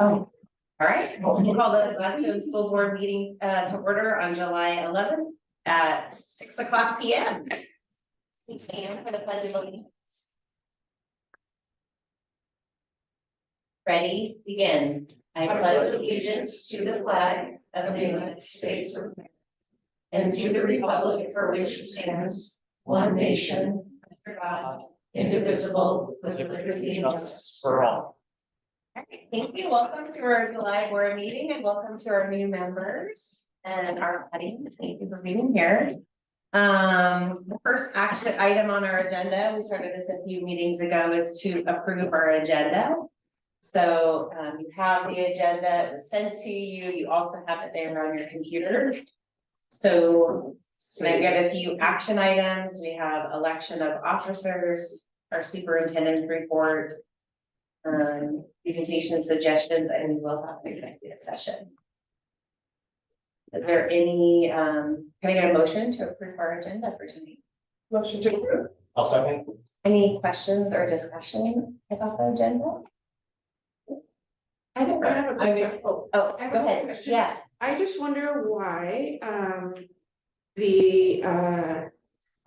Oh, all right, we'll call the Gladstone School Board meeting to order on July 11th at 6:00 p.m. Please stand for the pledge of allegiance. Ready, begin. I pledge allegiance to the flag of the United States of America and to the republic for which it stands, one nation, under God, indivisible, with liberty and justice for all. All right, thank you. Welcome to our July board meeting and welcome to our new members and our audience. Thank you for being here. The first action item on our agenda, we started this a few meetings ago, is to approve our agenda. So you have the agenda, it was sent to you. You also have it there on your computer. So tonight we have a few action items. We have election of officers, our superintendent's report, presentation suggestions, and we will have an executive session. Is there any, can I get a motion to approve our agenda for tonight? Motion to approve. I'll second. Any questions or discussion about the agenda? I have a Go ahead. Yeah. I just wonder why the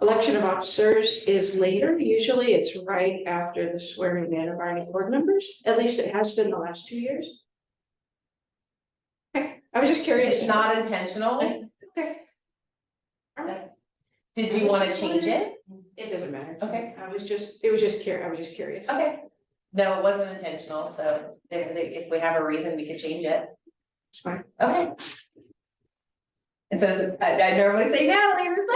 election of officers is later. Usually it's right after the swearing in of our new board members. At least it has been the last 2 years. Okay, I was just curious. It's not intentional. Okay. All right. Did you want to change it? It doesn't matter. Okay. I was just curious. Okay. No, it wasn't intentional, so if we have a reason, we could change it. It's fine. Okay. And so I normally say Natalie, and it's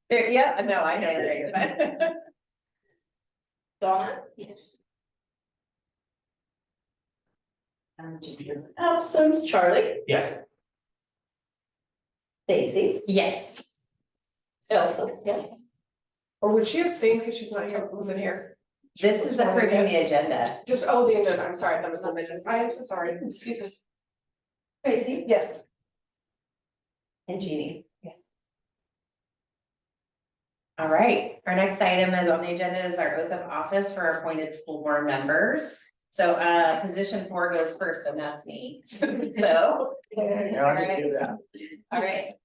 like. Yeah, no, I know, right, but. Donna? Yes. Absence. Charlie? Yes. Daisy? Yes. Elsa? Yes. Or would she abstain because she's not here, wasn't here? This is approving the agenda. Just, oh, the agenda, I'm sorry, that was the minutes. I am so sorry, excuse me. Tracy? Yes. And Jeannie. Yes. All right, our next item is on the agenda is our oath of office for appointed school board members. So position 4 goes first, and that's me. So. All right.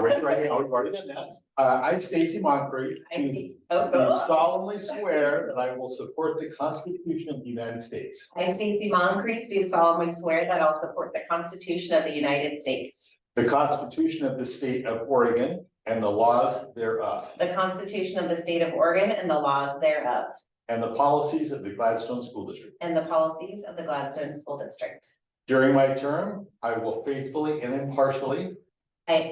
Raise your right hand. Oh, you've already done that. I, Stacy Moncrief. I see. Do Oh, solemnly swear that I will support the Constitution of the United States, I, Stacy Moncrief, do solemnly swear that I'll support the Constitution of the United States, the Constitution of the State of Oregon, and the laws thereof, the Constitution of the State of Oregon and the laws thereof, and the policies of the Gladstone School District. and the policies of the Gladstone School District. During my term, I will faithfully and impartially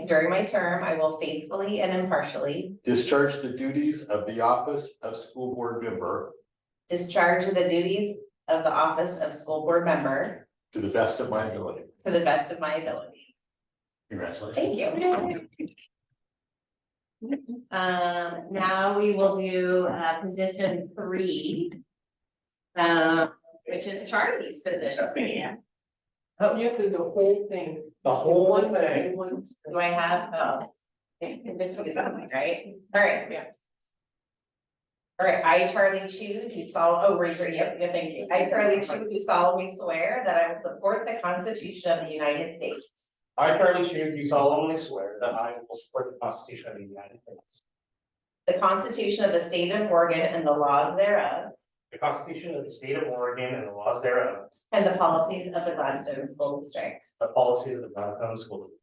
During my term, I will faithfully and impartially discharge the duties of the office of school board member discharge the duties of the office of school board member to the best of my ability. to the best of my ability. Congratulations. Thank you. Now we will do position 3. Which is Charlie's position. That's me. Oh, you have to do the whole thing. The whole One thing. one- Do I have, this is something, right? All right. Yeah. All right, I, Charlie Chu, do solemnly, raise your, yeah, thank you. I, Charlie Chu, do solemnly swear that I will support the Constitution of the United States, I, Charlie Chu, do solemnly swear that I will support the Constitution of the United States, the Constitution of the State of Oregon and the laws thereof, the Constitution of the State of Oregon and the laws thereof, and the policies of the Gladstone School District. the policies of the Gladstone School District.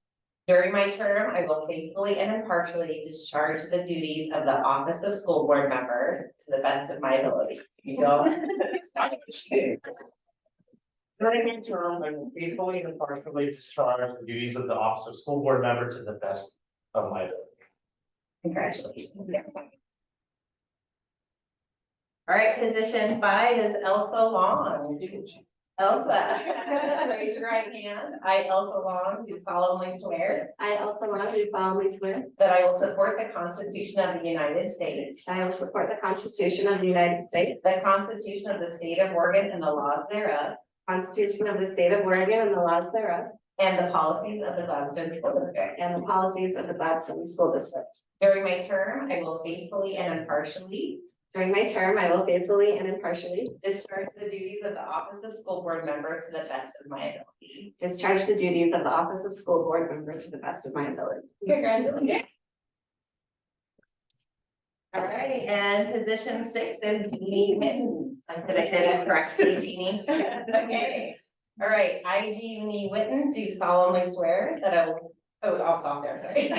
During my term, I will faithfully and impartially discharge the duties of the office of school board member to the best of my ability. You go. During my term, I will faithfully and impartially discharge the duties of the office of school board member to the best of my ability. Congratulations. All right, position 5 is Elsa Long. Elsa, raise your right hand. I, Elsa Long, do solemnly swear I also want to solemnly swear that I will support the Constitution of the United States, I will support the Constitution of the United States, the Constitution of the State of Oregon and the laws thereof, Constitution of the State of Oregon and the laws thereof, and the policies of the Gladstone School District. and the policies of the Gladstone School District. During my term, I will faithfully and impartially During my term, I will faithfully and impartially discharge the duties of the office of school board member to the best of my ability. discharge the duties of the office of school board member to the best of my ability. Congratulations. All right, and position 6 is Jeannie Witten. Did I say that correctly, Jeannie? Okay. All right, I, Jeannie Witten, do solemnly swear that I will, I'll stop there, sorry.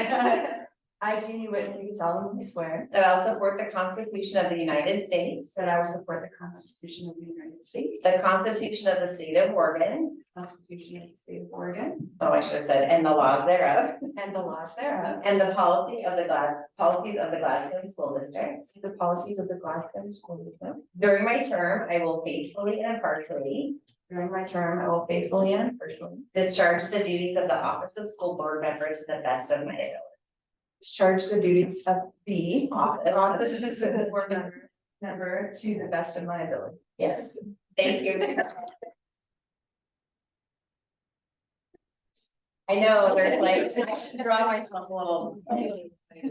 I, Jeannie Whitten, do solemnly swear That I'll support the Constitution of the United States, that I will support the Constitution of the United States, the Constitution of the State of Oregon, the Constitution of the State of Oregon, oh, I should have said, and the laws thereof, and the laws thereof, and the policies of the Gladstone School District. the policies of the Gladstone School District. During my term, I will faithfully and impartially During my term, I will faithfully and impartially discharge the duties of the office of school board member to the best of my ability. discharge the duties of The office of the school board member to the best of my ability. Yes, thank you. I know, there's like, I should draw myself a little.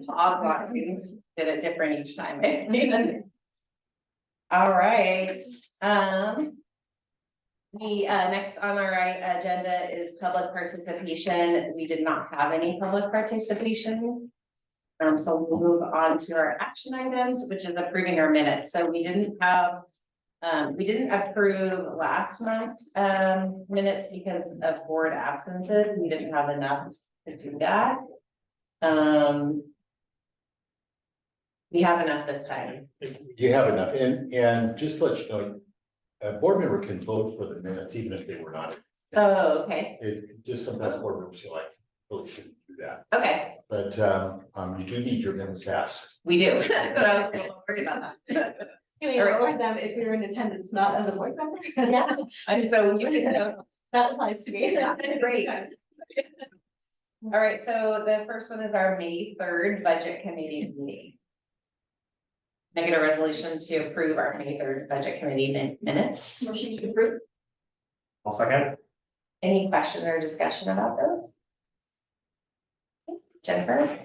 Ocelot students did it different each time. All right, the next on our agenda is public participation. We did not have any public participation. So we'll move on to our action items, which is approving our minutes. So we didn't have. We didn't approve last month's minutes because of board absences. We didn't have enough to do that. We have enough this time. You have enough, and just to let you know, a board member can vote for the minutes, even if they were not. Oh, okay, It just sometimes board members feel like, really shouldn't do that, okay, but, you do need your minutes passed. we do. That's what I was gonna worry about that. Can we award them if we were in attendance, not as a board member? Yeah, and so you can, That applies to me. great. All right, so the first one is our May 3rd budget committee meeting. Can I get a resolution to approve our May 3rd budget committee minutes? Motion to approve. I'll second. Any question or discussion about those? Jennifer?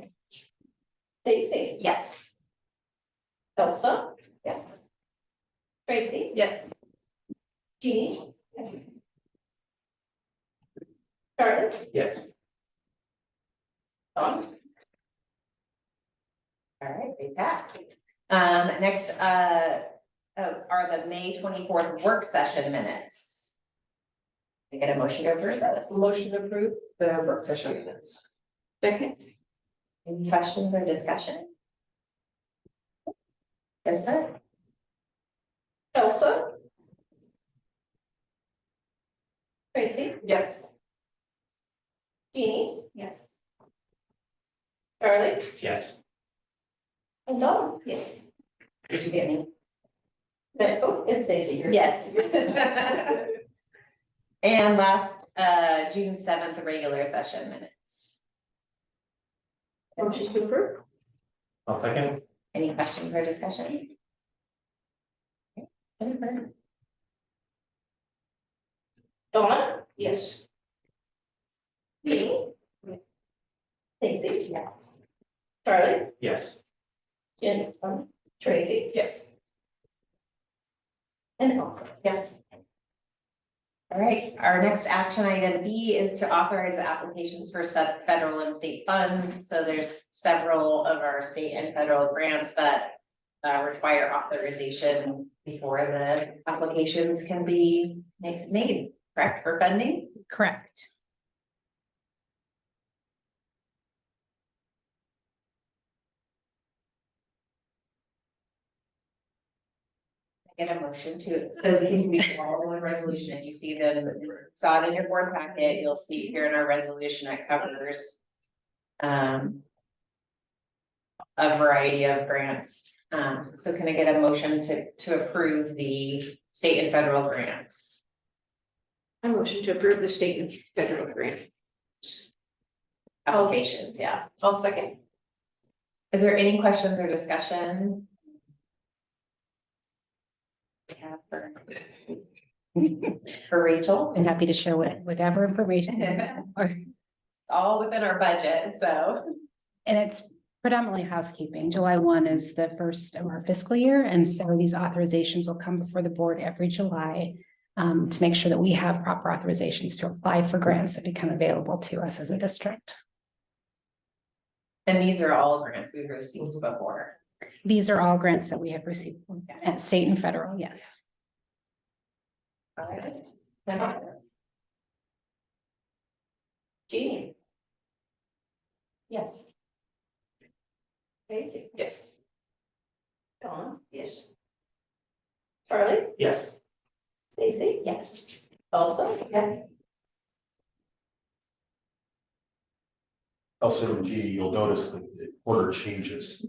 Stacy. Yes. Elsa. Yes. Tracy. Yes. Jeannie. Charlotte. Yes. All right, they pass. Next, are the May 24th work session minutes. I get a motion to approve those. Motion to approve the work session minutes. Second, Any questions or discussion? Jennifer? Elsa. Tracy. Yes. Jeannie. Yes. Charlie. Yes. And Dawn. Yes. Did you get me? Oh, and Stacy. You're- Yes. And last, June 7th, regular session minutes. Motion to approve. I'll second. Any questions or discussion? Jennifer? Donna. yes. Jeannie. Stacy. Yes. Charlie. Yes. Jen. Tracy. Yes. And Elsa. Yes. All right, our next action item B is to authorize the applications for federal and state funds. So there's several of our state and federal grants that require authorization before the applications can be made, correct, for funding? Correct. Get a motion to, so we can read all in resolution. If you see them, saw it in your board packet, you'll see here in our resolution, it covers a variety of grants. So can I get a motion to approve the state and federal grants? I motion to approve the state and federal grant. Applications, yeah. I'll second. Is there any questions or discussion? For Rachel, I'm happy to share whatever information. or- all within our budget, so. And it's predominantly housekeeping. July 1 is the first of our fiscal year, and so these authorizations will come before the board every July to make sure that we have proper authorizations to apply for grants that become available to us as a district. And these are all grants we've received before. These are all grants that we have received at state and federal, yes. All right. Jeannie. Yes. Tracy. Yes. Dawn. Yes. Charlie. Yes. Stacy. Yes. Also. Yes. Also, in G, you'll notice that the order changes.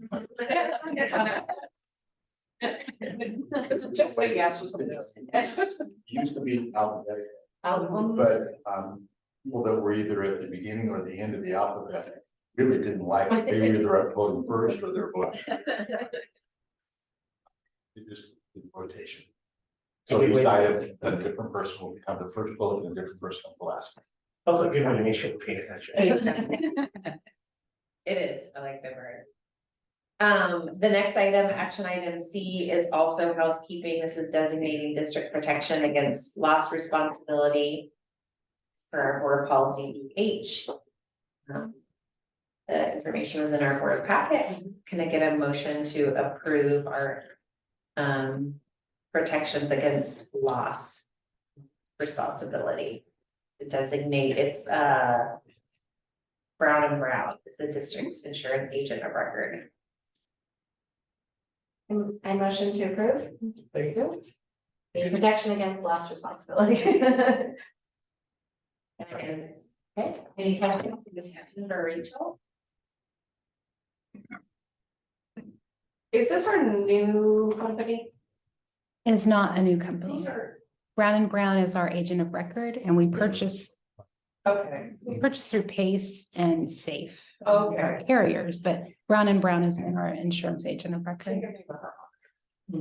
Just say yes or something else. Used to be alphabetical, but people that were either at the beginning or the end of the alphabet really didn't like it. They were either voting first or they're voting. It just did rotation. So each item, a different person will become the first vote and a different person will the last. Also good when you make sure we're paying attention. It is, I like the word. The next item, action item C, is also housekeeping. This is designating district protection against loss responsibility. It's for our board policy DH. The information was in our board packet. Can I get a motion to approve our protections against loss responsibility? To designate it's Brown and Brown is the district's insurance agent of record. I motion to approve. There you go. Protection against loss responsibility. Okay, any questions, discussion for Rachel? Is this our new company? It is not a new company. Those are- Brown and Brown is our agent of record, and we purchase through Pace and Safe. As our carriers, but Brown and Brown is our insurance agent of record. We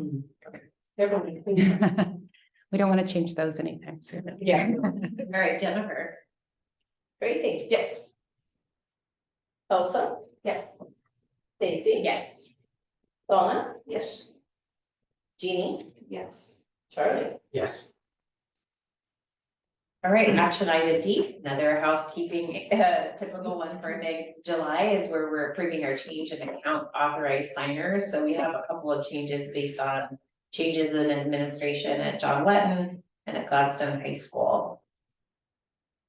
don't want to change those anytime soon. Yeah. All right, Jennifer. Tracy. Yes. Elsa. Yes. Stacy. Yes. Donna. Yes. Jeannie. Yes. Charlie. Yes. All right, action item D, another housekeeping, typical one for mid-July is where we're approving our change in account authorized signers. So we have a couple of changes based on changes in administration at John Wetton and at Gladstone High School.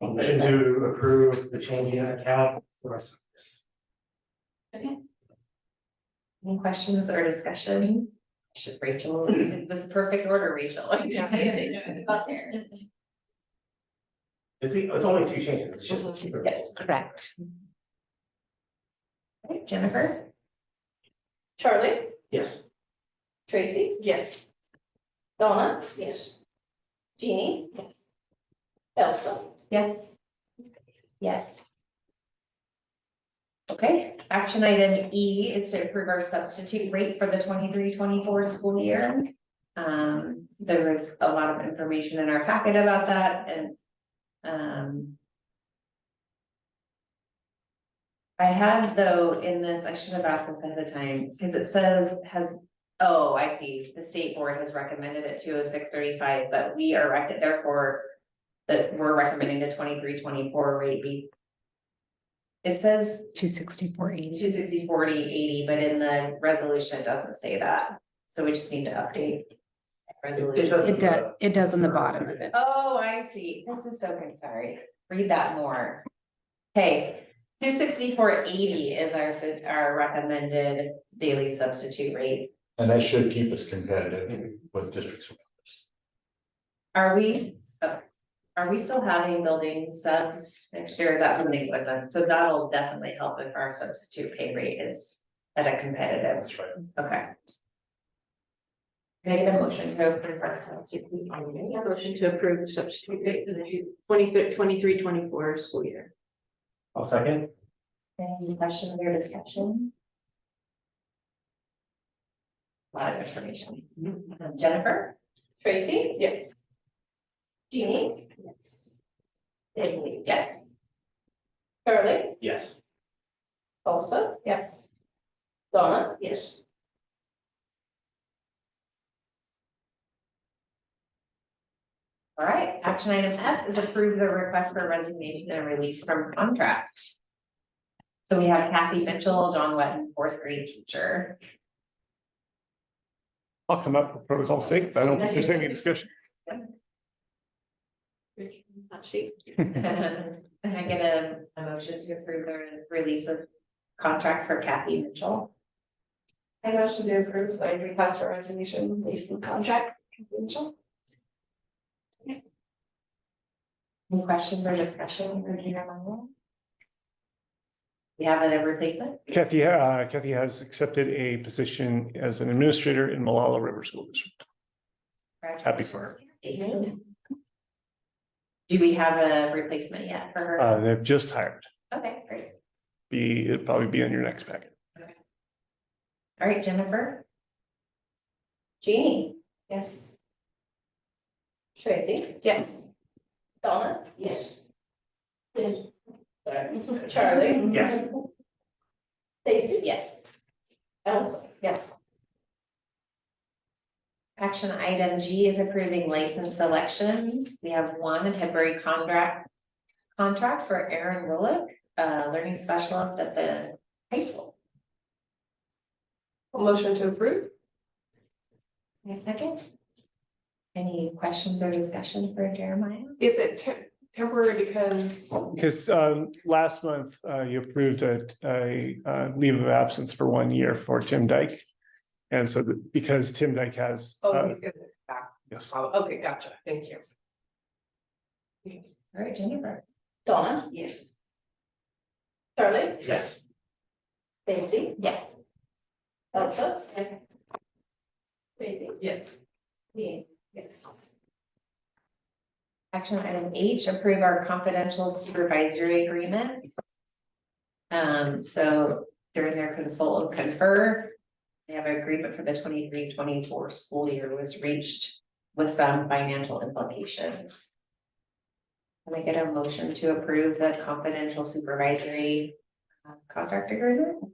Motion to approve the change in account for us. Any questions or discussion? Should Rachel, is this perfect order, Rachel? It's only two changes, it's just. Correct. Okay, Jennifer. Charlie. Yes. Tracy. Yes. Donna. Yes. Jeannie. Yes. Elsa. Yes. Yes. Okay, action item E is to approve our substitute rate for the 23-24 school year. There was a lot of information in our packet about that and I had though in this, I should have asked this ahead of time, because it says oh, I see, the state board has recommended it to a 635, but we are therefore that we're recommending the 23-24 rate be. It says 264.80. 260/40/80, but in the resolution, it doesn't say that, so we just need to update. Resolution. It does on the bottom of it. Oh, I see, this is so good, sorry, read that more. Okay, 264/80 is our recommended daily substitute rate. And that should keep us competitive with districts around us. Are we still having building subs next year? Is that something that wasn't? So that'll definitely help if our substitute pay rate is at a competitive. That's right. Okay. Can I get a motion to approve our substitute? Motion to approve the substitute rate for the 23-24 school year. I'll second. Any questions or discussion? A lot of information. Jennifer? Tracy. Yes. Jeannie, Yes. Daisy, Yes. Charlie, Yes. Elsa, Yes. Donna, yes. All right, action item F is approve the request for resignation and release from contract. So we have Kathy Mitchell, John Wetton, fourth grade teacher. I'll come up for protocol's sake, but I don't think there's any discussion. Not she. Can I get a motion to approve the release of contract for Kathy Mitchell? I motion to approve the request for resignation, based on contract. Confidential. Any questions or discussion for Gina Manuel? We have a replacement? Kathy has accepted a position as an administrator in Malala River School District. Happy for her. Do we have a replacement yet for her? They've just hired. Okay, great. It'll probably be on your next packet. All right, Jennifer? Jeannie? Yes. Tracy, Yes. Donna, yes. Charlie. Yes. Daisy, Yes. Elsa, Yes. Action item G is approving license selections. We have one, a temporary contract for Aaron Rolick, learning specialist at the high school. Motion to approve. A second? Any questions or discussion for Jeremiah? Is it temporary because? Because last month you approved a leave of absence for 1 year for Tim Dyke. And so because Tim Dyke has. Oh, he's gonna back. Yes. Oh, okay, gotcha. Thank you. All right, Jennifer? Donna, Yes. Charlie, Yes. Daisy, Yes. Elsa. Daisy, Yes. Jeannie, yes. Action item H, approve our confidential supervisory agreement. So during their consult and confer, they have an agreement for the 23-24 school year was reached with some financial implications. Can I get a motion to approve the confidential supervisory contract agreement?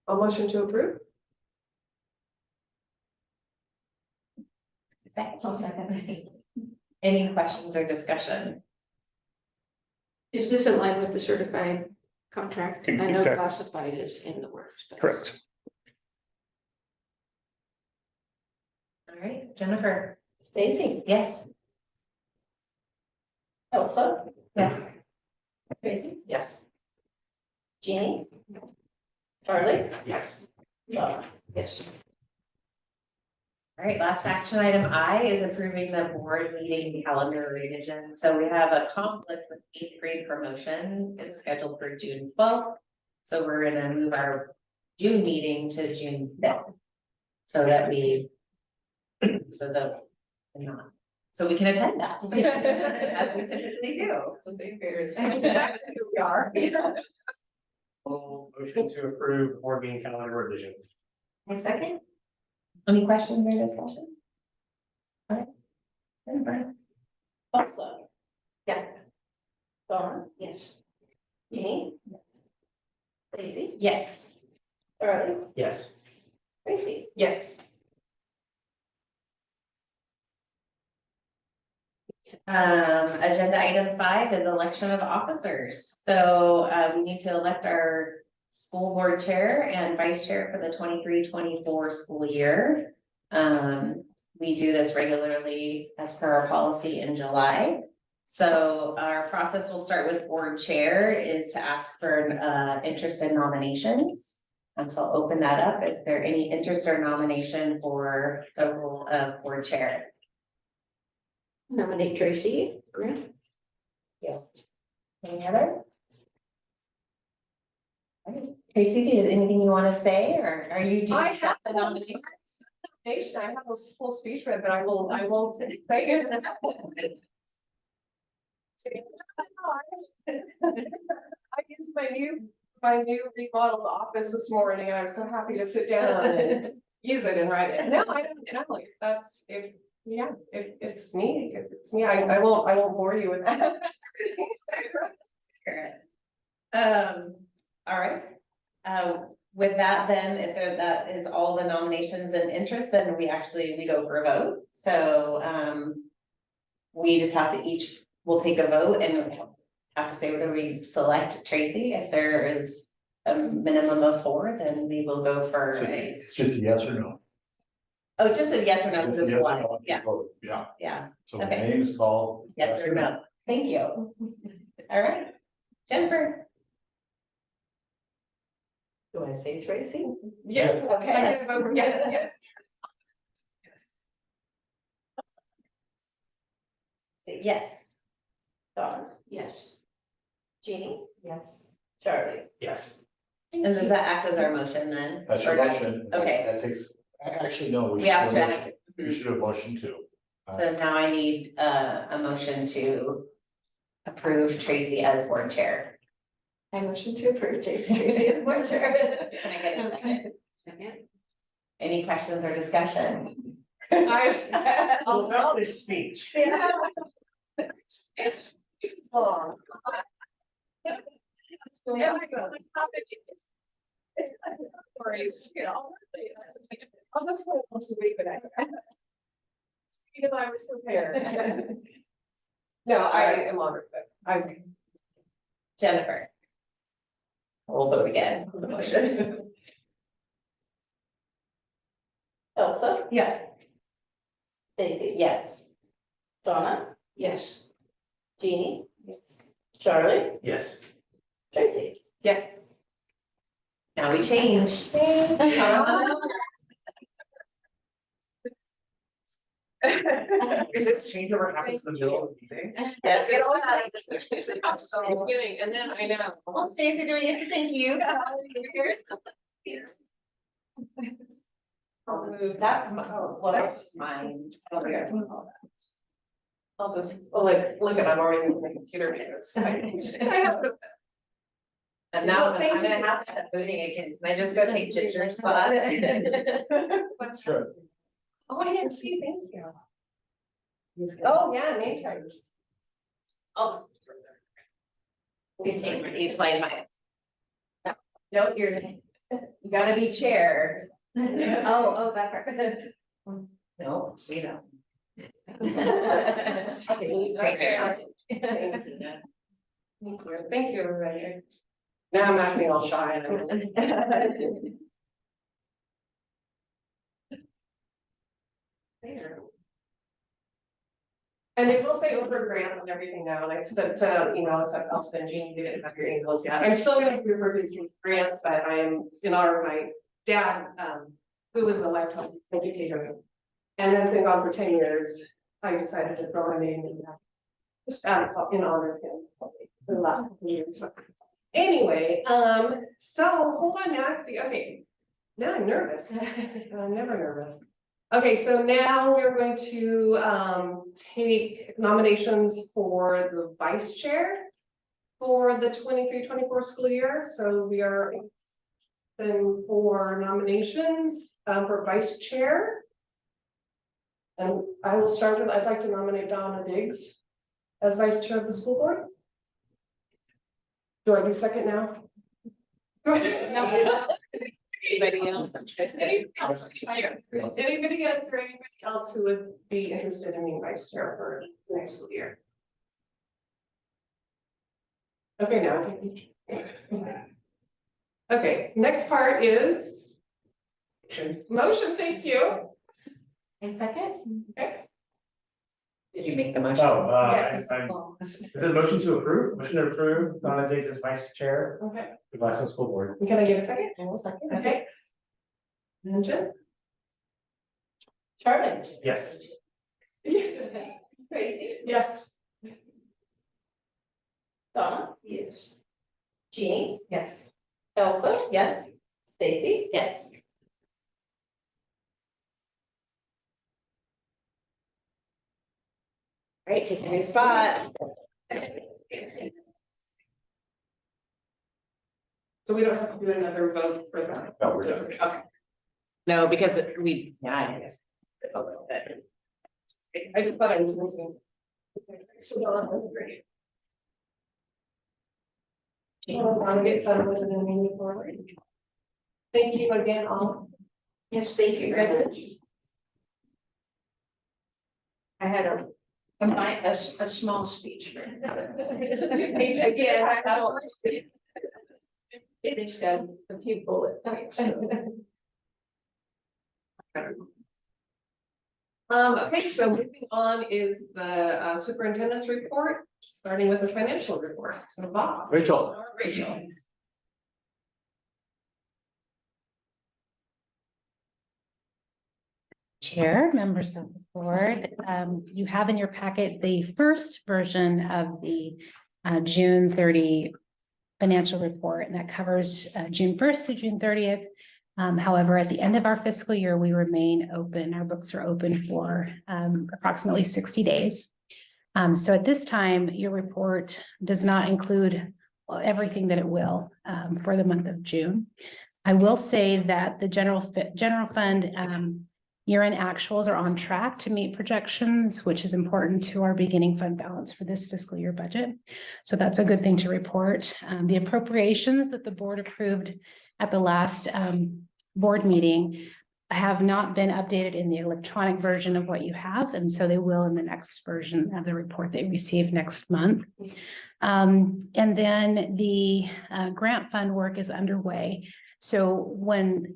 A motion to approve. Second. Any questions or discussion? Is this in line with the certified contract? I know Exactly. classified is in the works. but- Correct. All right, Jennifer? Stacy, Yes. Elsa, Yes. Tracy, Yes. Jeannie, Charlie, Yes. Donna, yes. All right, last action item I is approving the board meeting calendar revision. So we have a conflict with 8th grade promotion. It's scheduled for June 12th. So we're gonna move our June meeting to June 5th. So that we, so we can attend that. As we typically do. So say fairs. Exactly who we are. Motion to approve board meeting calendar revision. My second. Any questions or discussion? All right. Jennifer? Elsa, Yes. Donna, yes. Jeannie, Yes. Daisy, Yes. Charlie, Yes. Tracy. Yes. Agenda item 5 is election of officers. So we need to elect our school board chair and vice chair for the 23-24 school year. We do this regularly as per our policy in July. So our process will start with board chair is to ask for interest in nominations. So I'll open that up. If there any interest or nomination for the role of board chair. Nominate Tracy Grant. Any other? Alright. Tracy, do you have anything you want to say, or are you? do you I accept have the a nomination? I have a full speech read, but I won't say it. I used my new remodeled office this morning, and I was so happy to sit down and use it and write it. No, I don't, and I'm like, that's if Yeah, if it's me, I won't bore you with that. All right. With that, then, if that is all the nominations and interest, then we go for a vote. So, we just have to we'll take a vote and have to say whether we select Tracy. If there is a minimum of 4, then we will go for So a, it's just a yes or no. oh, just a yes or no, Just a just yes or one, no, yeah, vote. Yeah, yeah, so the Okay. name is called. yes or no, thank you. All right, Jennifer. Do I say Tracy? Yes. Okay. Yes. Yes. Yes. Dawn? Yes. Jeannie? Yes. Charlie? Yes. And does that act as our motion then? That's your Or- motion. Okay. That takes, actually, no, We have to act. We should have motion too. So now I need a motion to approve Tracy as board chair. I motion to approve Tracy as board chair. Can I get a second? Second. Any questions or discussion? So about this speech. It's long. Yeah, I go. Stories, you know. I'll just leave it at that. Even though I was prepared. No, I am honored, but I. Jennifer. We'll vote again on the motion. Elsa? Yes. Daisy? Yes. Donna? Yes. Jeannie? Yes. Charlie? Yes. Tracy? Yes. Now we change. If this change ever happens in the middle of the meeting. Yes, get all that. Beginning, and then I know. Well, Stacey, do we get to thank you? I'll move. That's my, well, that's mine. I'll just, look at, I'm already in the computer because I have to. And now Well, thank I'm gonna you. have to start moving again. Can I just go take Ginger's spot? Sure. Oh, I didn't see, thank you. Oh, yeah, name tags. I'll just. You take, you slide mine. No, you're, you gotta be chair. Oh, that part. No, we don't. Okay. Tracy. Thank you, everybody. Now I'm not being all shy. And it will say over grant and everything now, and I sent out emails, I'll send you, you didn't have your emails yet. I'm still gonna be reviewing grants, but I am in honor of my dad, who was a lifetime educator. And has been gone for 10 years, I decided to throw my name in that. Just in honor of him for the last couple of years. Anyway, so hold on now, okay, now I'm nervous. I'm never nervous. Okay, so now we're going to take nominations for the vice chair for the 23-24 school year. So we are then for nominations for vice chair. And I will start with, I'd like to nominate Donna Diggs as vice chair of the school board. Do I do second now? Do I do- No. Anybody else? Anybody else or anybody else who would be interested in being vice chair for next school year? Okay, now. Okay, next part is. Motion, thank you. A second? Okay. Did you make the motion? Oh, Yes. is it a motion to approve? Motion to approve Donna Diggs as vice chair Okay, of the Glasgow School Board. can I get a second? Second. Okay. And Jen? Charlie? Yes. Tracy? Yes. Donna? Yes. Jeannie? Yes. Elsa? Yes. Daisy? Yes. All right, take a new spot. So we don't have to do another vote for that. No, we're done. Okay. No, because we, yeah. I- a little bit. I just thought I was listening. So that was great. I'll get settled and then we move forward. Thank you again, all. Yes, thank you very much. I had a small speech. It's a 2-page again. I know. Finished a few bullet points. Okay, so moving on is the superintendent's report, starting with the financial report. So Bob. Rachel. Rachel. Chair, members of the board, you have in your packet the first version of the June 30 financial report, and that covers June 1st to June 30th. However, at the end of our fiscal year, we remain open. Our books are open for approximately 60 days. So at this time, your report does not include everything that it will for the month of June. I will say that the general fund year-end actuals are on track to meet projections, which is important to our beginning fund balance for this fiscal year budget. So that's a good thing to report. The appropriations that the board approved at the last board meeting have not been updated in the electronic version of what you have, and so they will in the next version of the report that you receive next month. And then the grant fund work is underway. So when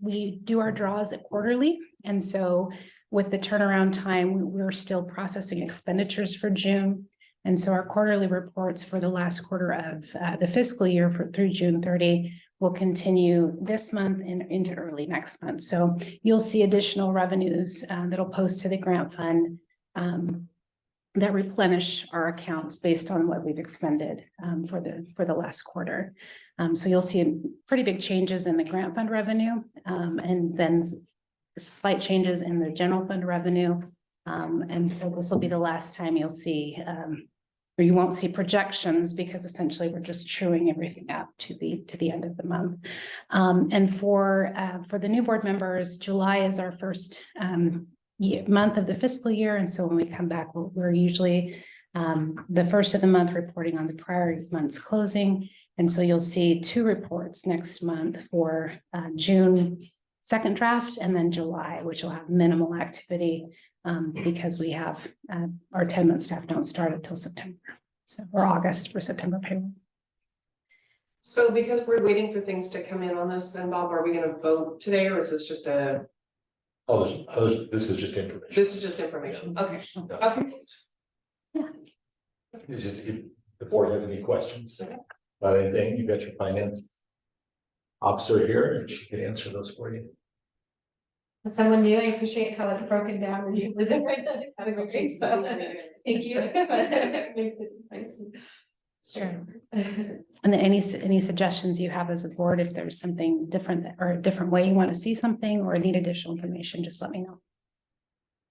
we do our draws at quarterly, and so with the turnaround time, we're still processing expenditures for June. And so our quarterly reports for the last quarter of the fiscal year through June 30 will continue this month and into early next month. So you'll see additional revenues that'll post to the grant fund that replenish our accounts based on what we've expended for the last quarter. So you'll see pretty big changes in the grant fund revenue and then slight changes in the general fund revenue. And so this will be the last time you'll see, or you won't see projections, because essentially we're just truing everything up to the end of the month. And for the new board members, July is our first month of the fiscal year. And so when we come back, we're usually the first of the month reporting on the prior month's closing. And so you'll see 2 reports next month for June second draft, and then July, which will have minimal activity because we have our 10-month staff don't start until September, so or August for September payroll. So because we're waiting for things to come in on this, then Bob, are we gonna vote today, or is this just a? This is just information. This is just information. Okay. Okay. If the board has any questions about anything, you've got your finance officer here, and she can answer those for you. As someone new, I appreciate how it's broken down into the different categories, so thank you. It makes it nice. Sure. And then any suggestions you have as a board, if there's something different or a different way you want to see something or need additional information, just let me know.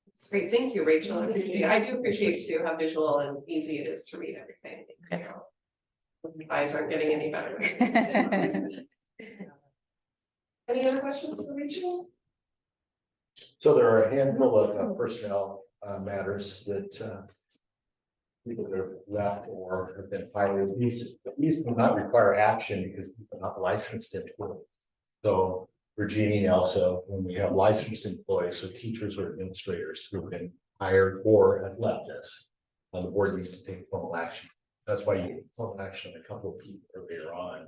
That's great. Thank you, Rachel. I appreciate it. I do appreciate too how visual and easy it is to read everything. Okay. My eyes aren't getting any better. Any other questions for Rachel? So there are a handful of personnel matters that people that have left or have been fired. These do not require action because people are not licensed employees. So Virginia and also, when we have licensed employees, so teachers or administrators who have been hired or have left us, the board needs to take formal action. That's why you take formal action on a couple of people earlier on,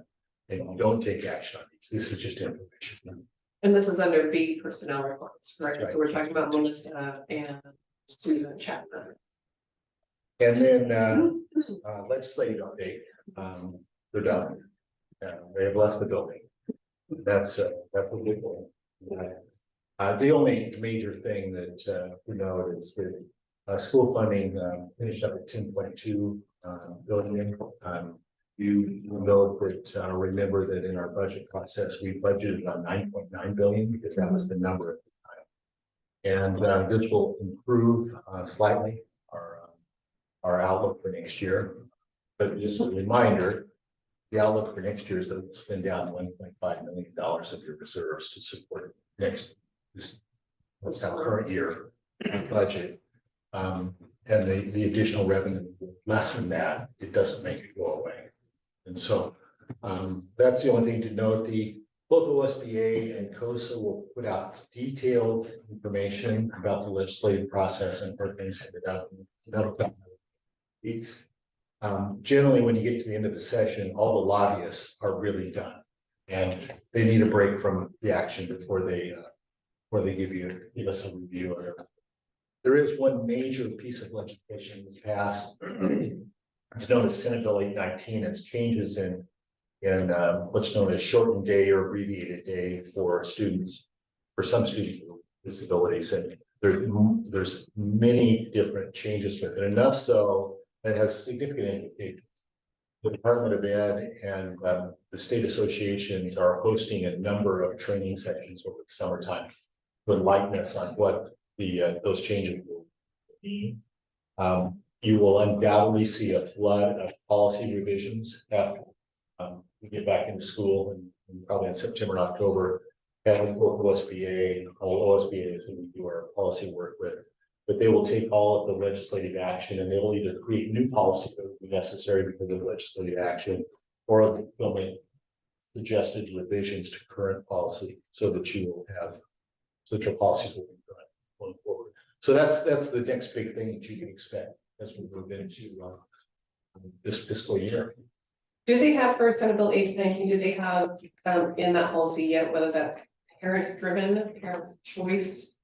and you don't take action on these. This is just information. And this is under B personnel reports, correct? Right. So we're talking about Melissa and Susan Chapman. And then legislative update, they're done. They have left the building. That's what we're doing. The only major thing that we know is that school funding finished up at 10.2 billion. You know that remember that in our budget process, we budgeted on 9.9 billion because that was the number at the time. And this will improve slightly our outlook for next year. But just a reminder, the outlook for next year is that we'll spend down $1.5 million of your reserves to support next this current year budget. And the additional revenue will lessen that, it doesn't make it go away. And so, that's the only thing to note. Both OSBA and COSA will put out detailed information about the legislative process and where things ended up. That'll come. It's, generally, when you get to the end of the session, all the lobbyists are really done. And they need a break from the action before they give us a review or whatever. There is one major piece of legislation that's passed. It's known as Senate Bill 819. It's changes in what's known as shortened day or abbreviated day for students, for some students with disabilities. And there's many different changes with it, enough so that it has significant implications. The Department of Ed and the state associations are hosting a number of training sessions over the summertime to enlighten us on what those changes will mean. You will undoubtedly see a flood of policy revisions after we get back into school and probably in September and October. And OSBA, all OSBA is who we do our policy work with, but they will take all of the legislative action and they will either create new policy that will be necessary because of legislative action, or they'll make suggested revisions to current policy so that you will have such a policy will be going forward. So that's the next big thing that you can expect as we move into this fiscal year. Do they have for Senate Bill 819, do they have in that policy yet, whether that's parent driven, parent choice?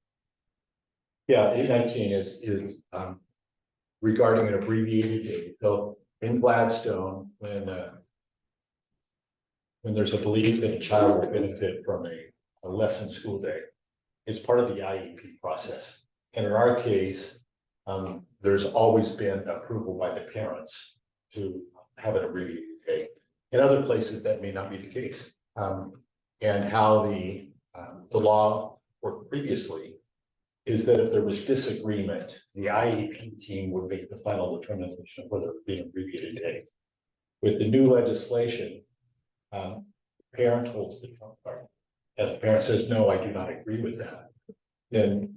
Yeah, 819 is regarding an abbreviated date. So in Gladstone, when there's a belief that a child will benefit from a lessened school day, it's part of the IEP process. And in our case, there's always been approval by the parents to have an abbreviated day. In other places, that may not be the case. And how the law worked previously is that if there was disagreement, the IEP team would make the final determination of whether it would be an abbreviated day. With the new legislation, parent holds the trump card. If the parent says, no, I do not agree with that, then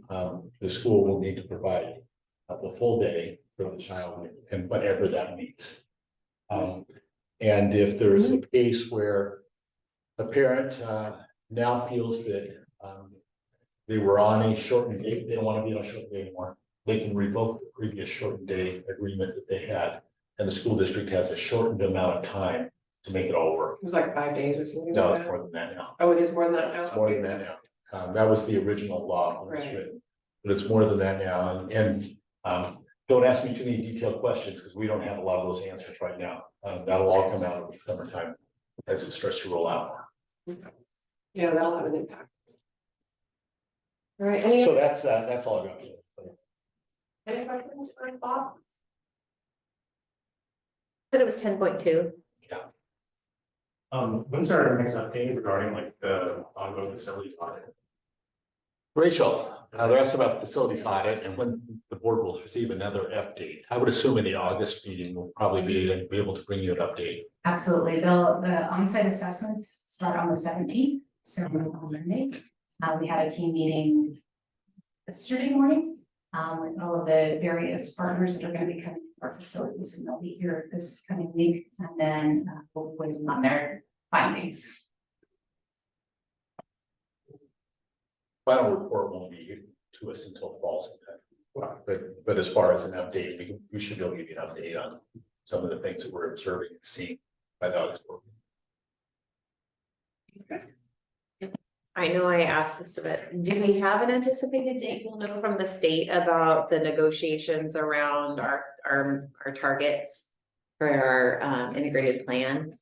the school will need to provide the full day for the child and whatever that means. And if there's a case where a parent now feels that they were on a shortened day, they don't want to be on a shortened day anymore, they can revoke the previous shortened day agreement that they had. And the school district has a shortened amount of time to make it all work. It's like 5 days or something. No, like it's that. more than that now. Oh, it is more than that now? It's more than that now. That was the original law when it was Right. written, but it's more than that now. And don't ask me too many detailed questions because we don't have a lot of those answers right now. That'll all come out in the summertime as it starts to roll out. Yeah, that'll have an impact. All right, So that's all I got. any questions for Bob? Said it was 10.2. When's our next update regarding like the ongoing facilities audit? Rachel, they're asking about the facilities audit and when the board will receive another update. I would assume in the August meeting, we'll probably be able to bring you an update. Absolutely. The on-site assessments start on the 17th, so on Monday. We had a team meeting yesterday morning with all of the various partners that are going to be coming to our facilities, and they'll be here this coming week, and then hopefully on their findings. Final report won't be to us until fall sometime. But as far as an update, we should be able to give you an update on some of the things that we're observing and seeing by the August board. I know I asked this a bit. Do we have an anticipated date we'll know from the state about the negotiations around our targets for our integrated plan?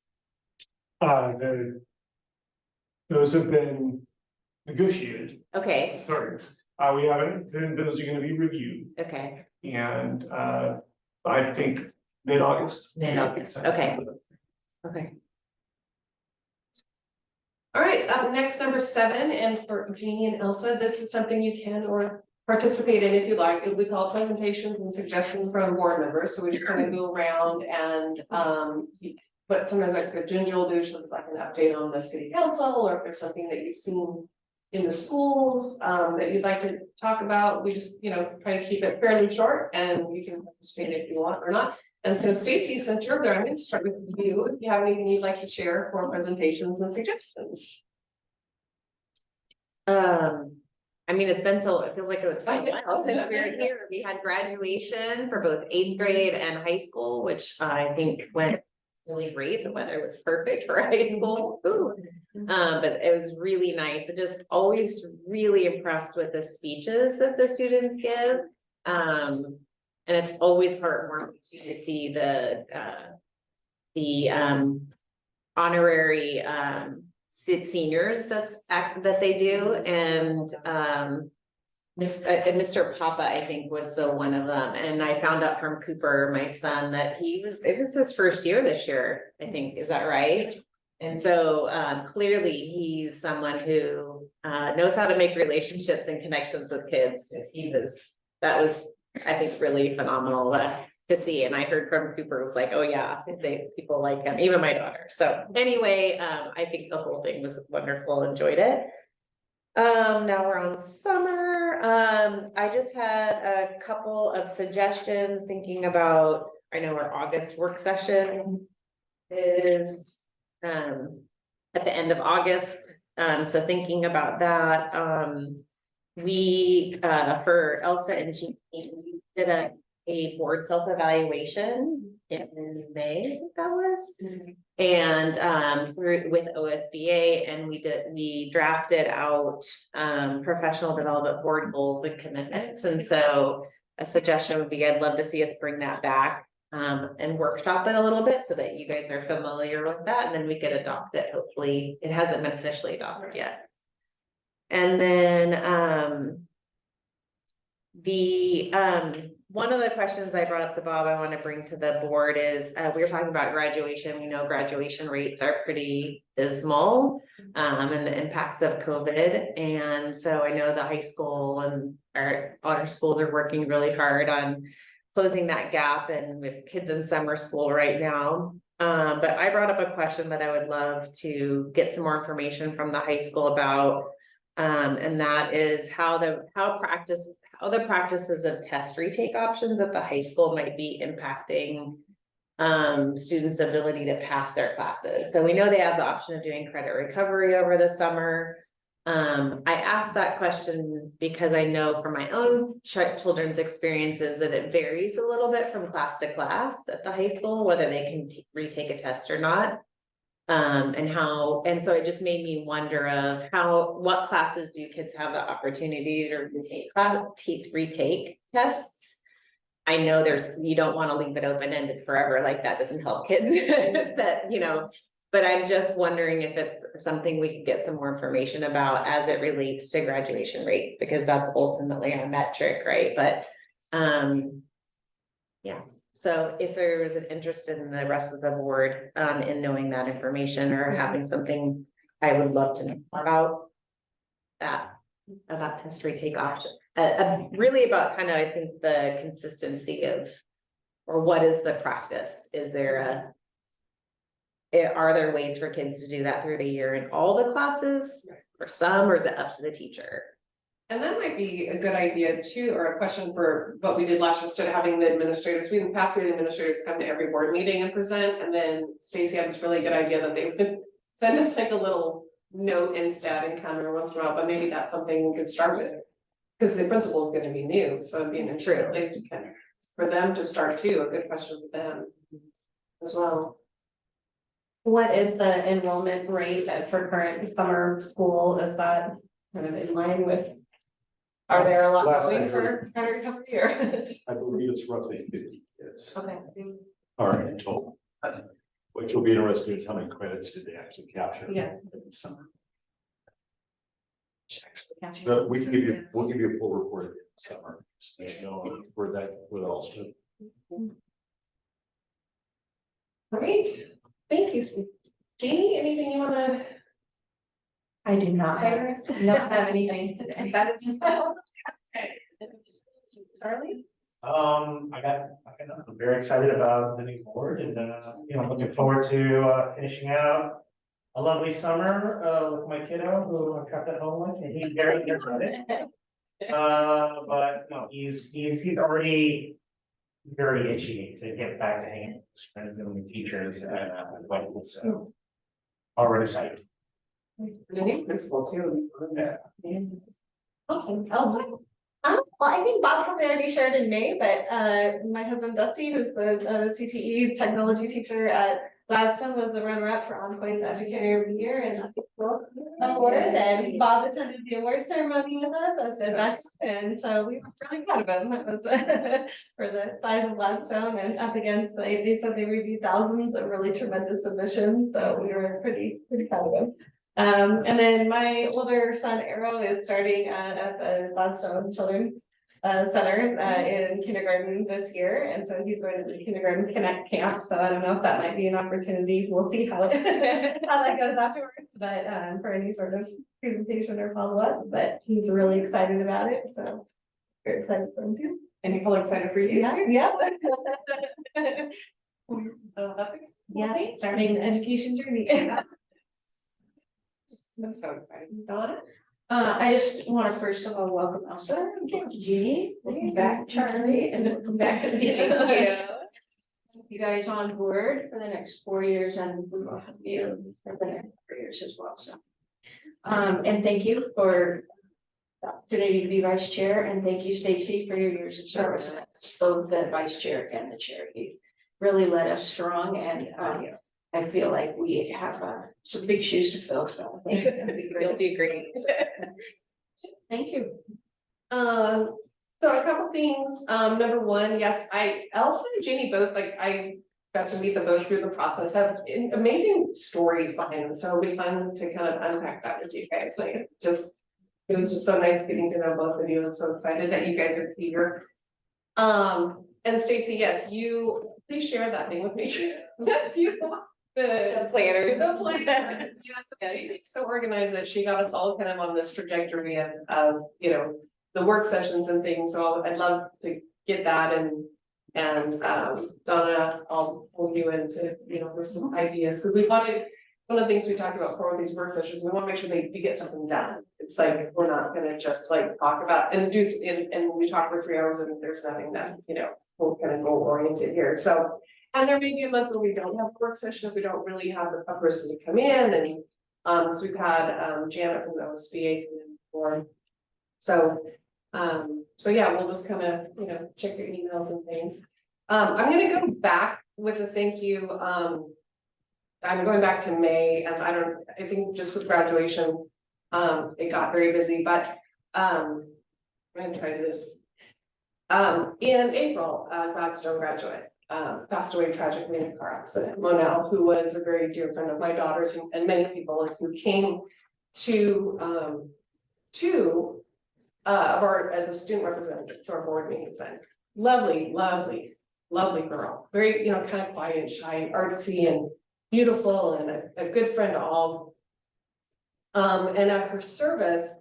Those have been negotiated, Okay, sorry, we haven't, then those are gonna be reviewed, okay, and I think mid-August. Mid-August, okay. okay. All right, next number 7, and for Jeannie and Elsa, this is something you can or participate in if you like. We call presentations and suggestions from board members, so we just kind of go around and but sometimes like what Ginger will do, she'll like an update on the city council, or if there's something that you've seen in the schools, that you'd like to talk about. We just, try to keep it fairly short and you can participate if you want or not. And so Stacy, since you're there, I'm gonna start with you. If you have anything you'd like to share for presentations and suggestions. I mean, it feels like it was a while since we were here. We had graduation for both 8th grade and high school, which I think went really great. The weather was perfect for high school. Ooh. But it was really nice. I'm just always really impressed with the speeches that the students give. And it's always heartwarming to see the honorary seniors that they do, and Mr. Papa, I think, was the one of them. And I found out from Cooper, my son, that it was his first year this year, I think. Is that right? And so clearly he's someone who knows how to make relationships and connections with kids, because that was, I think, really phenomenal to see. And I heard from Cooper was like, oh yeah, people like him, even my daughter. So anyway, I think the whole thing was wonderful, enjoyed it. Now we're on summer. I just had a couple of suggestions thinking about, I know our August work session is at the end of August. So thinking about that, we for Elsa and Jean, we did a board self-evaluation in May, I think that was. And through with OSBA, and we drafted out professional development board goals and commitments. And so a suggestion would be, I'd love to see us bring that back and workshop it a little bit so that you guys are familiar with that, and then we could adopt it. Hopefully it hasn't been officially adopted yet. And then one of the questions I brought up to Bob I want to bring to the board is we were talking about graduation. We know graduation rates are pretty dismal and the impacts of COVID. And so I know the high school and our schools are working really hard on closing that gap, and with kids in summer school right now. But I brought up a question that I would love to get some more information from the high school about. And that is how the practices of test retake options at the high school might be impacting students' ability to pass their classes. So we know they have the option of doing credit recovery over the summer. I asked that question because I know from my own children's experiences that it varies a little bit from class to class at the high school, whether they can retake a test or not. And so it just made me wonder of what classes do kids have the opportunity to retake tests. I know you don't want to leave it open-ended forever, like that doesn't help kids but I'm just wondering if it's something we could get some more information about as it relates to graduation rates, because that's ultimately our metric, right? But yeah. So if there was an interest in the rest of the board in knowing that information or having something, I would love to know more about test retake option. Really about kind of, I think, the consistency of, or what is the practice? Are there ways for kids to do that through the year in all the classes or some, or is it up to the teacher? And that might be a good idea too, or a question for what we did last year, instead of having the administrators. In the past, we had administrators come to every board meeting and present, and then Stacy had this really good idea that they would send us like a little note instead and come every once in a while, but maybe that's something we could start with. Because the principal is going to be new, so it'd be an interesting place to kind of, for them to start too, a good question for them as well. What is the enrollment rate for current summer school? Is that kind of in line with? Are there a lot going for credit recovery or? I believe it's roughly 50 kids. Okay. Are in total. What you'll be interested in is how many credits did they actually capture? Yeah. In the summer. Catching But up. we'll give you a full report in the summer, so you know where that all stood. Great, thank you, Steve. Jeannie, anything you wanna? I do not have anything today. That is. Charlie? I'm very excited about the new board and looking forward to finishing out a lovely summer, with my kiddo, who I kept at home with, and he's very good at it. But no, he's already very itchy to get back to hanging with his friends and the teachers, so. Already excited. The new principal too. Yeah. Awesome, Elsa. Well, I think Bob probably already shared in May, but my husband Dusty, who's the CTE technology teacher at Gladstone, was the runner-up for On Point's Educator of the Year and award. And Bob attended the award ceremony with us as did Beck, and so we were really proud of him. That was for the size of Gladstone and up against, they said they reviewed thousands of really tremendous submissions, so we were pretty proud of him. And then my older son Arrow is starting at the Gladstone Children Center in kindergarten this year, and so he's going to the kindergarten connect camp. So I don't know if that might be an opportunity. We'll see how it how that goes afterwards, but for any sort of presentation or follow up. But he's really excited about it, so we're excited for him too. And people excited for you? Yeah. That's Yeah, starting the education journey. That's so exciting. Donna? I just want to first of all welcome Elsa, Jeannie, welcome back Charlie, and welcome back to me. You guys on board for the next 4 years, and we will have you for the next 4 years as well, so. And thank you for the opportunity to be vice chair, and thank you, Stacy, for your years of service, that's both the vice chair and the chair. You really led us strong, and I feel like we have some big shoes to fill, so I think it'd be great. You'll do great. Thank you. So a couple things, number one, yes, Elsa and Jeannie both, like, I got to meet them both through the process, have amazing stories behind them, so it'll be fun to kind of unpack that with you guys, like, it was just so nice getting to know both of you, and so excited that you guys are here. And Stacy, yes, please share that thing with me. The planner. The planner. Yes, Stacy's so organized that she got us all kind of on this trajectory of, you know, the work sessions and things, so I'd love to get that and Donna, I'll pull you into, you know, with some ideas, because we wanted, one of the things we talked about for these work sessions, we want to make sure we get something done. It's like, we're not gonna just like talk about and do, and we talk for 3 hours and there's nothing that, you know, we're kind of goal oriented here, so. And there may be a month where we don't have a work session, if we don't really have a person to come in, and so we've had Janet from the OSBA come in before. So yeah, we'll just kind of, you know, check your emails and things. I'm gonna go back with a thank you. I'm going back to May, and I think just with graduation, it got very busy, but I'm gonna try to do this. In April, Gladstone graduate passed away tragically in a car accident. Monel, who was a very dear friend of my daughter's and many people who came to as a student representative to our board meetings, and lovely girl, very, you know, kind of quiet and shy and artsy and beautiful and a good friend to all. And at her service,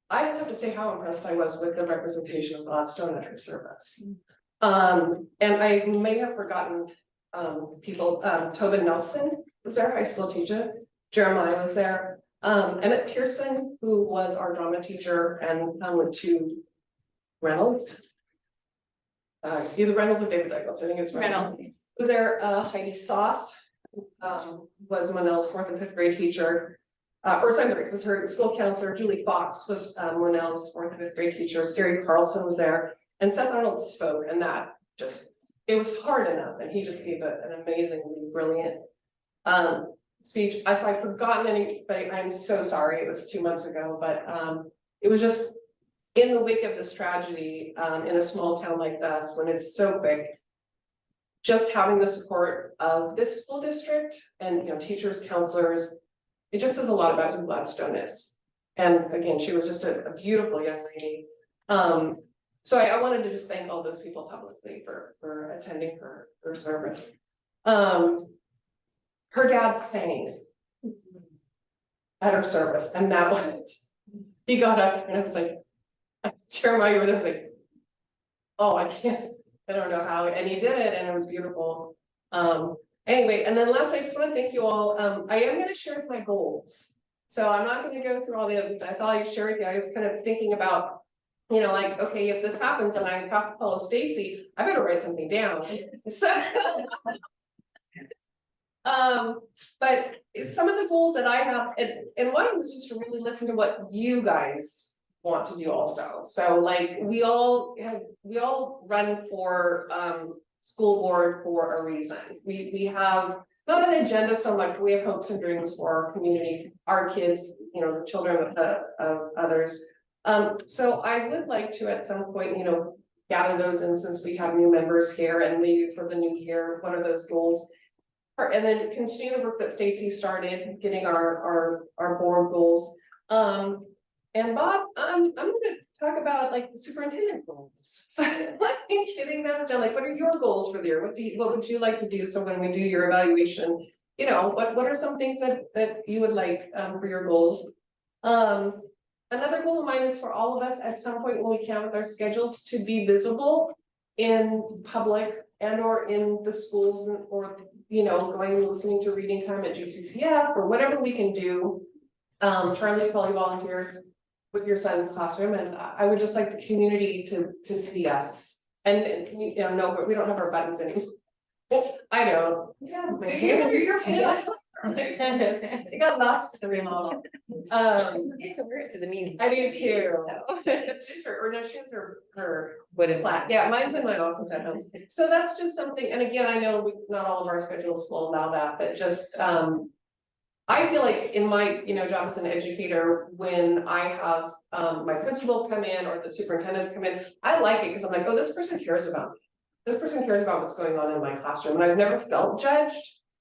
I just have to say how impressed I was with the representation of Gladstone at her service. And I may have forgotten people, Tobin Nelson was there, high school teacher, Jeremiah was there. Emmett Pearson, who was our drama teacher and went to Reynolds. Either Reynolds or David Douglas, I think it's Reynolds. Was there Heidi Sauce, was Monell's 4th and 5th grade teacher. Or sorry, was her school counselor. Julie Fox was Monell's 4th and 5th grade teacher. Sari Carlson was there, and Seth Arnold spoke, and that just, it was hard enough, and he just gave an amazingly brilliant speech. If I've forgotten anybody, I'm so sorry, it was 2 months ago, but it was just in the wake of this tragedy, in a small town like this, when it's so quick, just having the support of this school district and, you know, teachers, counselors, it just says a lot about who Gladstone is. And again, she was just a beautiful young lady. So I wanted to just thank all those people publicly for attending her service. Her dad sang at her service, and that was, he got up and I was like, Jeremiah, you were there, I was like, oh, I don't know how, and he did it, and it was beautiful. And Anyway, and then last, I just want to thank you all. I am gonna share my goals. So I'm not gonna go through all the others. I thought I'd share with you. I was kind of thinking about, you know, like, okay, if this happens and I have to follow Stacy, I better write something down. So. But it's some of the goals that I have, and one was just to really listen to what you guys want to do also. So like, we all run for, school board for a reason. We have not an agenda so much, we have hopes and dreams for our community, our kids, you know, the children of others. So I would like to at some point, you know, gather those in since we have new members here and maybe for the new year, what are those goals? And then continue the work that Stacy started, getting our board goals. And Bob, I'm gonna talk about like the superintendent goals. So like getting those done, like what are your goals for the year? What would you like to do? So when we do your evaluation, you know, what are some things that you would like for your goals? Another goal of mine is for all of us at some point when we can with our schedules to be visible in public and or in the schools and or, you know, going and listening to reading time at GCCF or whatever we can do. Charlie probably volunteered with your son's classroom, and I would just like the community to see us. And you know, no, but we don't have our buttons anymore. I know. Yeah, your kid. It got lost to the remodel. It's a word to the means. I do too. Or no, she has her Would have. flat. Yeah, mine's in my office at home. So that's just something, and again, I know not all of our schedules will allow that, but just, I feel like in my, you know, job as an educator, when I have, my principal come in or the superintendents come in, I like it because I'm like, oh, this person cares about me. This person cares about what's going on in my classroom, and I've never felt judged.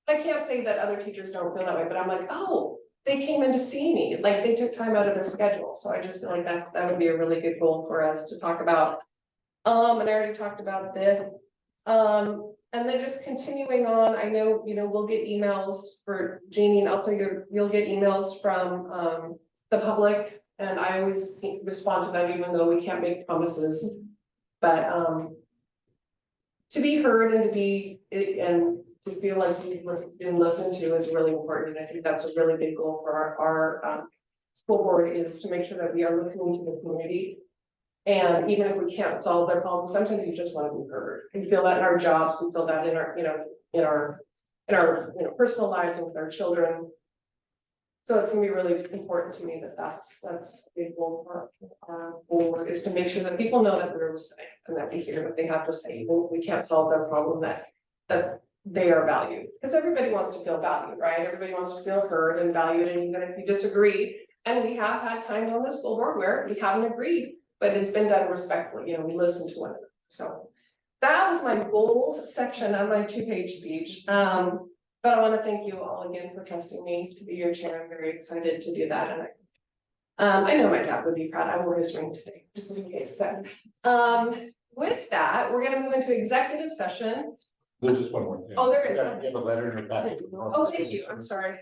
I can't say that other teachers don't feel that way, but I'm like, oh, they came in to see me, like they took time out of their schedule. So I just feel like that would be a really good goal for us to talk about. And I already talked about this. And then just continuing on, I know, you know, we'll get emails for Jeannie, and also you'll get emails from the public, and I always respond to them even though we can't make promises. But to be heard and to be and to feel like we've been listened to is really important. And I think that's a really big goal for our school board, is to make sure that we are listening to the community. And even if we can't solve their problems, sometimes you just want to be heard. We feel that in our jobs, we feel that in our, you know, in our you know, personal lives and with our children. So it's gonna be really important to me that that's a big goal for our board, is to make sure that people know that we're listening and that we hear what they have to say, even if we can't solve their problem, that they are valued. Because everybody wants to feel valued, right? Everybody wants to feel heard and valued, and even if you disagree, and we have had times on the school board where we haven't agreed, but it's been done respectfully, you know, we listen to one another. So that was my goals section on my 2-page speech. But I want to thank you all again for trusting me to be your chair. I'm very excited to do that. And I know my dad would be proud. I wore his ring today, just in case. So with that, we're gonna move into executive session. There's just one more thing. Oh, there is. You have a letter in your packet. Oh, thank you. I'm sorry.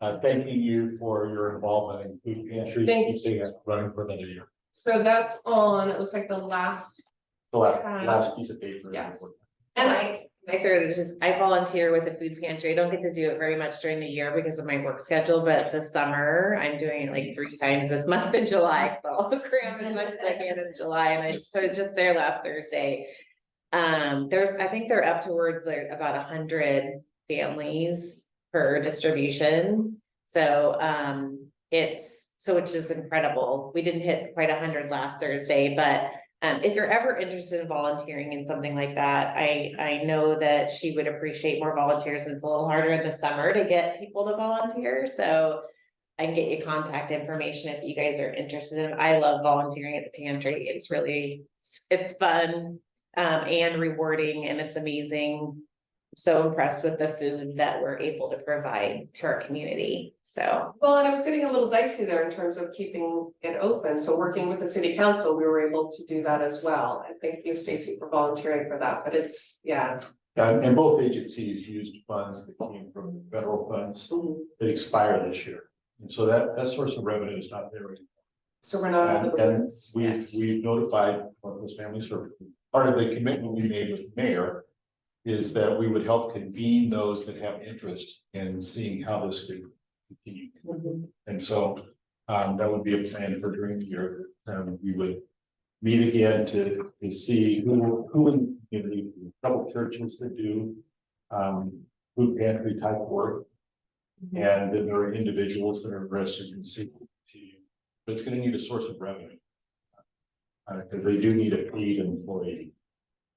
Thanking you for your involvement in food pantry. Thank you. Keeping us running for another year. So that's on, it looks like the last. The last piece of paper. Yes. And my third is just, I volunteer with the food pantry. I don't get to do it very much during the year because of my work schedule, but the summer, I'm doing it like 3 times this month in July. So I'll cram as much as I can in July, and so I was just there last Thursday. I think they're up towards like about 100 families per distribution. So, which is incredible. We didn't hit quite 100 last Thursday, but if you're ever interested in volunteering in something like that, I know that she would appreciate more volunteers, and it's a little harder in the summer to get people to volunteer. So I can get you contact information if you guys are interested in it. I love volunteering at the pantry. It's really, it's fun and rewarding, and it's amazing. So impressed with the food that we're able to provide to our community. So well, and it was getting a little dicey there in terms of keeping it open. So working with the city council, we were able to do that as well. And thank you, Stacy, for volunteering for that. But it's, yeah. And both agencies used funds that came from federal funds that expire this year. And so that source of revenue is not there anymore. So we're not. And we've notified those families, or part of the commitment we made with the mayor is that we would help convene those that have interest in seeing how this could continue. And so, that would be a plan for during the year, we would meet again to see who in the community, a couple churches that do, food pantry type work. And then there are individuals that are interested in seeing, but it's gonna need a source of revenue. Because they do need a paid employee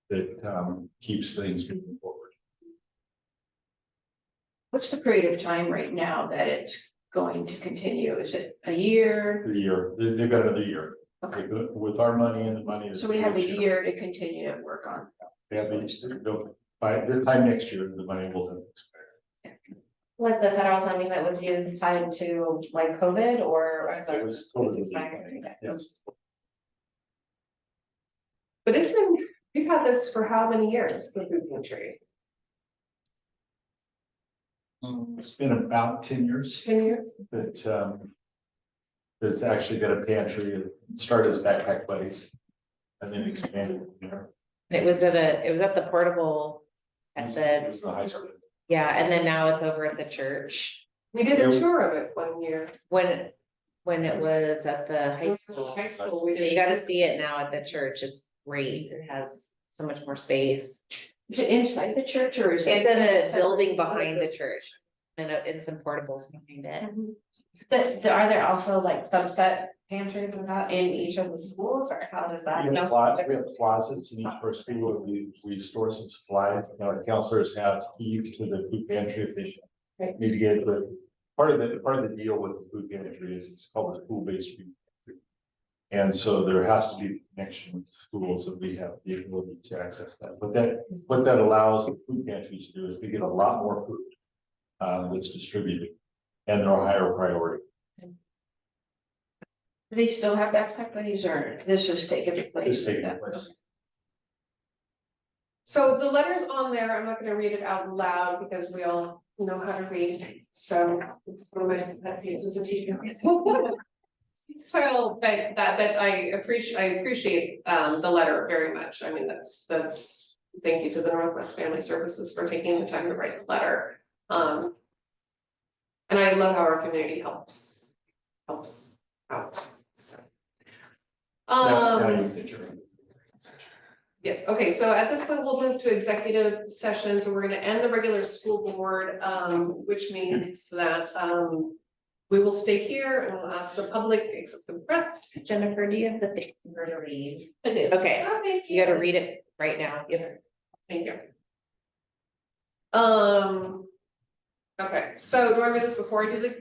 that keeps things moving forward. What's the period of time right now that it's going to continue? Is it a year? The year, they've got another year. Okay, With our money and the money. so we have a year to continue to work on. They have by this time next year, the money will have expired. Was the federal funding that was used tied to like COVID or? was It it- was totally expired? legal. Yes. But it's been, we've had this for how many years, the food pantry? It's been about 10 years 10 years? that it's actually got a pantry. It started as backpack buddies. And then expanded from there. It was at the portable at It the, was the high school. yeah, and then now it's over at the church. We did a tour of it one year. When it was at the high school. High school, we did. You gotta see it now at the church. It's great. It has so much more space. Is it inside the church or is it? It's in a building behind the church and some portables behind it. Are there also like subset pantries and that in each of the schools, or how does that? We have closets in each of our school where we store some supplies. Our counselors have keys to the food pantry if they need to get it. But part of the deal with the food pantry is it's called the school-based food pantry. And so there has to be a connection with schools that we have the ability to access that. But what that allows the food pantries to do is they get a lot more food that's distributed and they're a higher priority. Do they still have backpack buddies or this is taking place? It's taking place. So the letter's on there, I'm not gonna read it out loud because we all know how to read, so it's one of my pet peeves as a teacher. So, but I appreciate the letter very much, I mean, that's, thank you to the Northwest Family Services for taking the time to write the letter. And I love how our community helps out, so. Now you can adjourn. Yes, okay, so at this point, we'll move to executive session, so we're gonna end the regular school board, which means that, we will stay here and we'll ask the public, except the press. Jennifer, do you have the paper to read? I do. Okay, Oh, thank you gotta read it right now. Thank you. Okay, so do I read this before I do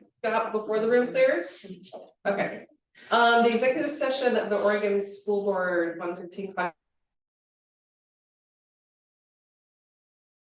before the room clears? Okay. The executive session of the Oregon School Board 115